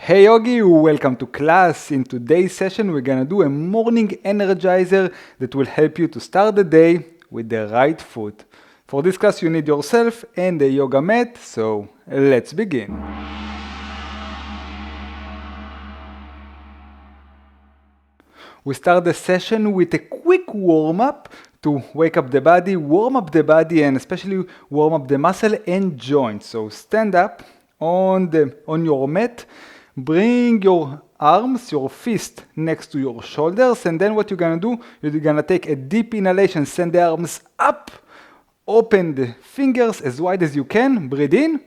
Hey Yogi, welcome to class. In today's session, we're gonna do a morning energizer that will help you to start the day with the right foot. For this class, you need yourself and a yoga mat, so let's begin. We start the session with a quick warm-up to wake up the body, warm up the body, and especially warm up the muscle and joints. So stand up on your mat, bring your arms, your fist next to your shoulders, and then what you're gonna do, you're gonna take a deep inhalation, send the arms up, open the fingers as wide as you can, breathe in,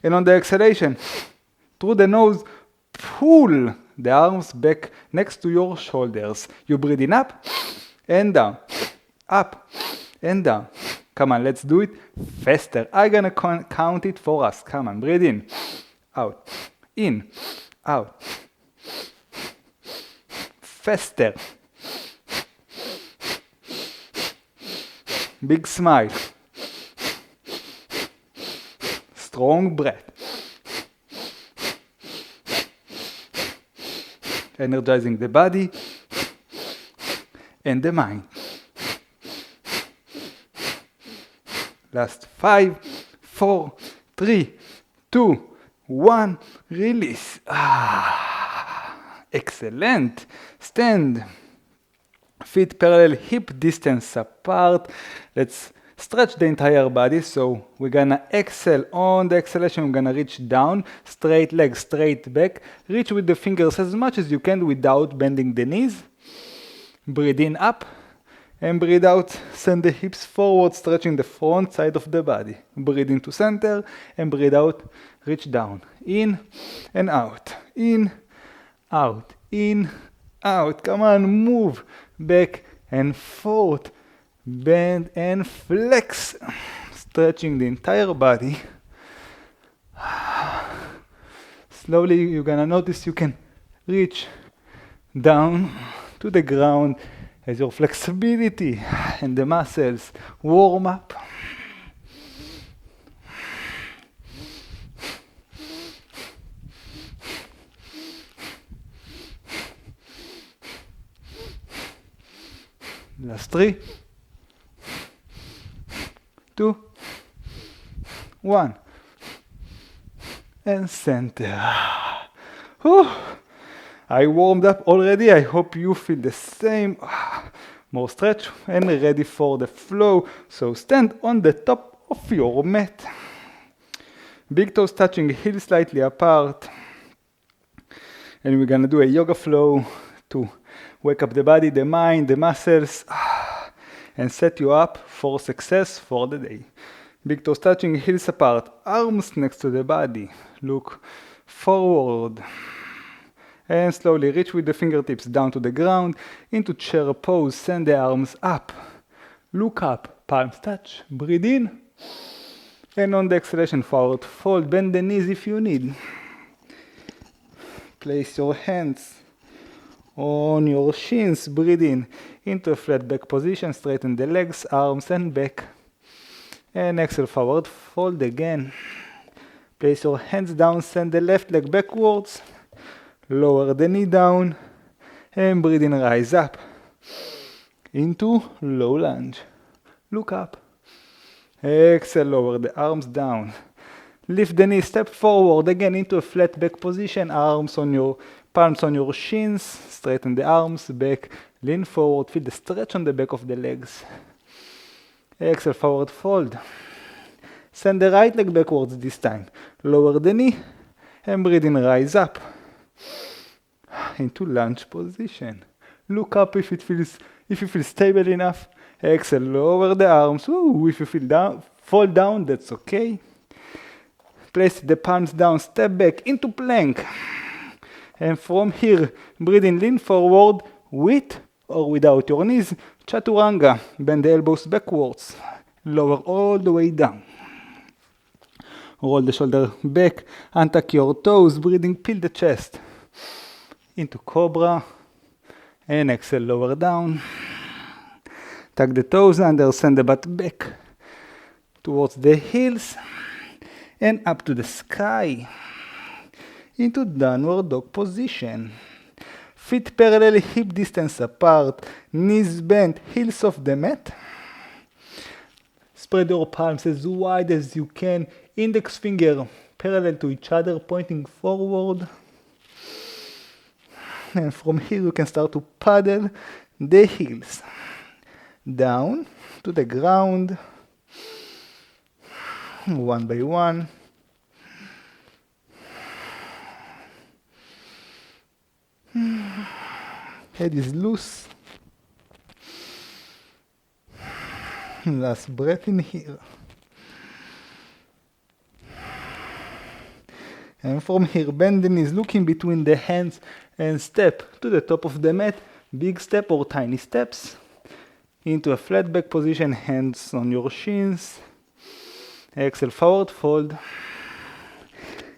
and on the exhalation, through the nose, pull the arms back next to your shoulders. You breathe in up and down, up and down. Come on, let's do it faster. I'm gonna count it for us. Come on, breathe in, out, out. Faster. Big smile. Strong breath. Energizing the body and the mind. Last 5, 4, 3, 2, 1, release. Excellent. Stand. Feet parallel, hip distance apart. Let's stretch the entire body. So we're gonna exhale. On the exhalation, we're gonna reach down, straight legs, straight back. Reach with the fingers as much as you can without bending the knees. Breathe in up and breathe out. Send the hips forward, stretching the front side of the body. Breathe into center and breathe out. Reach down. In and out. In, out. In, out. Come on, move back and forth. Bend and flex. Stretching the entire body. Slowly, you're gonna notice you can reach down to the ground as your flexibility and the muscles warm up. Last 3, 2, 1, and center. Whew. I warmed up already. I hope you feel the same. More stretch and ready for the flow. So stand on the top of your mat. Big toes touching, heels slightly apart. And we're gonna do a yoga flow to wake up the body, the mind, the muscles, and set you up for success for the day. Big toes touching, heels apart, arms next to the body. Look forward. And slowly reach with the fingertips down to the ground into chair pose. Send the arms up. Look up, palms touch. Breathe in. And on the exhalation, forward fold. Bend the knees if you need. Place your hands on your shins. Breathe in into a flat back position. Straighten the legs, arms and back. And exhale, forward fold again. Place your hands down. Send the left leg backwards. Lower the knee down and breathe in, rise up into low lunge. Look up. Exhale, lower the arms down. Lift the knee, step forward again into a flat back position. Arms on your palms on your shins. Straighten the arms back. Lean forward. Feel the stretch on the back of the legs. Exhale, forward fold. Send the right leg backwards this time. Lower the knee and breathe in, rise up into lunge position. Look up if you feel stable enough. Exhale, lower the arms. Ooh, if you fall down, that's okay. Place the palms down, step back into plank. And from here, breathe in, lean forward with or without your knees. Chaturanga, bend the elbows backwards. Lower all the way down. Roll the shoulder back, untuck your toes, breathing, peel the chest. Into cobra, and exhale, lower down. Tuck the toes under, send the butt back towards the heels, and up to the sky. into downward dog position. Feet parallel, hip distance apart, knees bent, heels off the mat. Spread your palms as wide as you can, index finger parallel to each other, pointing forward. And from here you can start to paddle the heels down to the ground, one by one. Head is loose. Last breath in here. And from here, bend the knees, looking between the hands and step to the top of the mat. Big step or tiny steps. Into a flat back position, hands on your shins. Exhale, forward fold.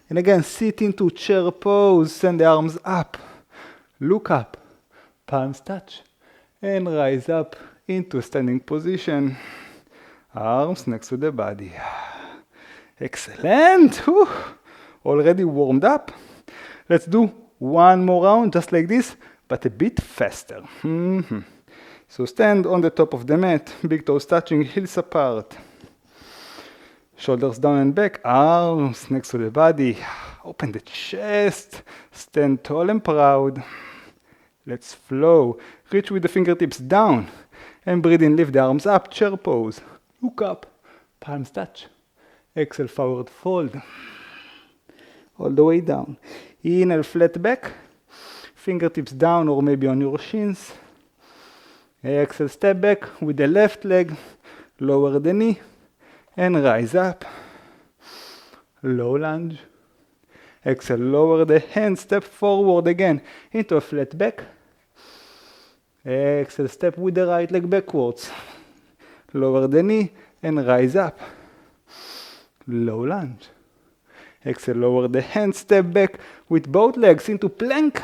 And again, sit into chair pose, send the arms up. Look up, palms touch. And rise up into standing position. Arms next to the body. Excellent. Whew. Already warmed up. Let's do one more round just like this, but a bit faster. So stand on the top of the mat, big toes touching, heels apart. Shoulders down and back, arms next to the body. Open the chest, stand tall and proud. Let's flow. Reach with the fingertips down and breathe in, lift the arms up, chair pose. Look up, palms touch. Exhale, forward fold. All the way down. Inhale, flat back. Fingertips down or maybe on your shins. Exhale, step back with the left leg. Lower the knee and rise up. Low lunge. Exhale, lower the hand, step forward again into a flat back. Exhale, step with the right leg backwards. Lower the knee and rise up. Low lunge. Exhale, lower the hand, step back with both legs into plank.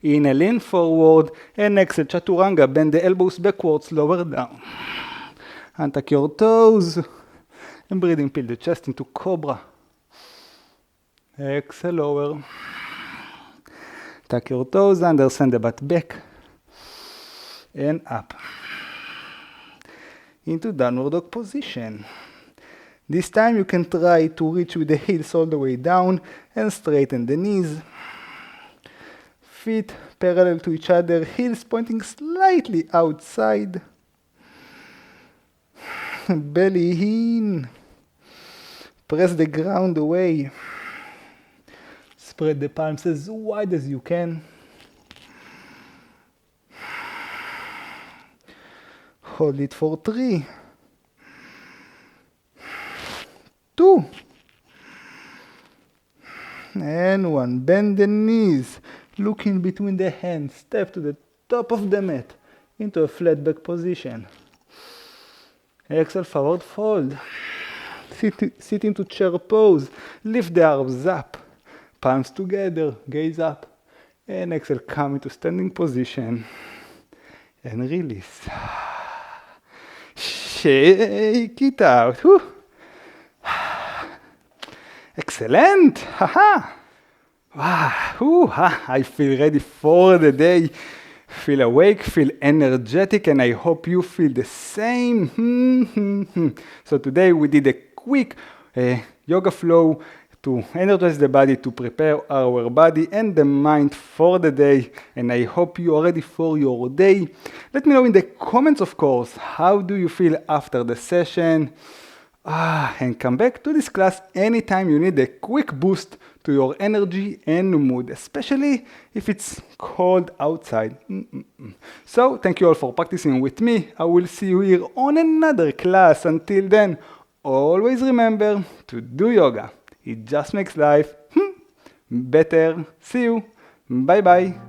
Inhale, lean forward, and exhale, chaturanga, bend the elbows backwards, lower down. Untuck your toes, and breathing, peel the chest into cobra. Exhale, lower. Tuck your toes under, send the butt back, and up. Into downward dog position. This time you can try to reach with the heels all the way down and straighten the knees. Feet parallel to each other, heels pointing slightly outside. Belly in. Press the ground away. Spread the palms as wide as you can. Hold it for 3, 2, and 1. Bend the knees, look in between the hands, step to the top of the mat into a flat back position. Exhale, forward fold. Sit into chair pose, lift the arms up, palms together, gaze up, and exhale, come into standing position and release. Shake it out. Whew. Excellent. Haha. Wow. I feel ready for the day. Feel awake, feel energetic, and I hope you feel the same. So today we did a quick yoga flow to energize the body, to prepare our body and the mind for the day. And I hope you are ready for your day. Let me know in the comments, of course, how do you feel after the session? And come back to this class anytime you need a quick boost to your energy and mood, especially if it's cold outside. So thank you all for practicing with me. I will see you here on another class. Until then, always remember to do yoga. It just makes life better. See you. Bye bye.